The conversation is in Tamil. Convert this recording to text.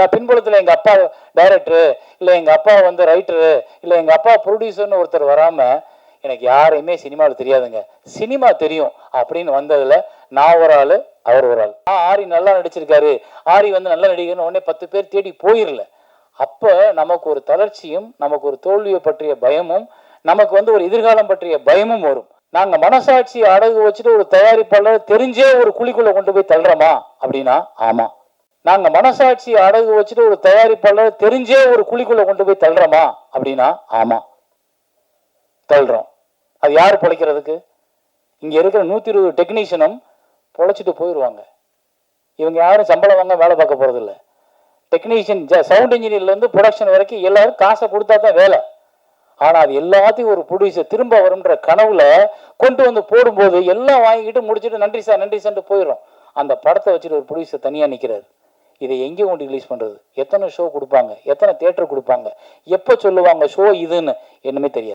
நான் பின்புலத்தில் எங்கள் அப்பா டைரக்டரு, இல்லை எங்கள் அப்பா வந்து ரைட்டரு, இல்லை எங்கள் அப்பா ப்ரொடியூசர்னு ஒருத்தர் வராமல் எனக்கு யாரையுமே சினிமாவில் தெரியாதுங்க. சினிமா தெரியும் அப்படின்னு வந்ததில் நான் ஒரு ஆள், அவர் ஒரு ஆள். ஆரி நல்லா நடிச்சிருக்காரு, ஆரி வந்து நல்லா நடிகர்னு உடனே 10 பேர் தேடி போயிடல. அப்போ நமக்கு ஒரு தளர்ச்சியும், நமக்கு ஒரு தோல்வியை பற்றிய பயமும், நமக்கு வந்து ஒரு எதிர்காலம் பற்றிய பயமும் வரும். நாங்கள் மனசாட்சி அடகு வச்சுட்டு ஒரு தயாரிப்பாளர் தெரிஞ்சே ஒரு குழிக்குள்ளே கொண்டு போய் தள்ளுறோமா அப்படின்னா ஆமாம். நாங்கள் மனசாட்சி அடகு வச்சுட்டு ஒரு தயாரிப்பாளர் தெரிஞ்சே ஒரு குழிக்குள்ளே கொண்டு போய் தள்ளுறோமா அப்படின்னா ஆமாம், தள்ளுறோம். அது யார் பிழைக்கிறதுக்கு? இங்கே இருக்கிற 120 டெக்னீஷியனும் பொழைச்சிட்டு போயிடுவாங்க. இவங்க யாரும் சம்பளம் வாங்க வேலை பார்க்க போகிறதில்ல. டெக்னீஷியன், சவுண்ட் இன்ஜினியர்லேருந்து ப்ரொடக்ஷன் வரைக்கும் எல்லாரும் காசை கொடுத்தா தான் வேலை. ஆனால் அது எல்லாத்தையும் ஒரு ப்ரொடியூசர் திரும்ப வரும்ன்ற கனவுல கொண்டு வந்து போடும்போது எல்லாம் வாங்கிக்கிட்டு முடிச்சுட்டு நன்றி சார் நன்றி சார்ட்டு போயிடும். அந்த படத்தை வச்சுட்டு ஒரு ப்ரொடியூசர் தனியாக நிற்கிறாரு. இதை எங்கே கொண்டு ரிலீஸ் பண்ணுறது? எத்தனை ஷோ கொடுப்பாங்க? எத்தனை தியேட்டர் கொடுப்பாங்க? எப்போ சொல்லுவாங்க ஷோ இதுன்னு? என்னமே தெரியாது.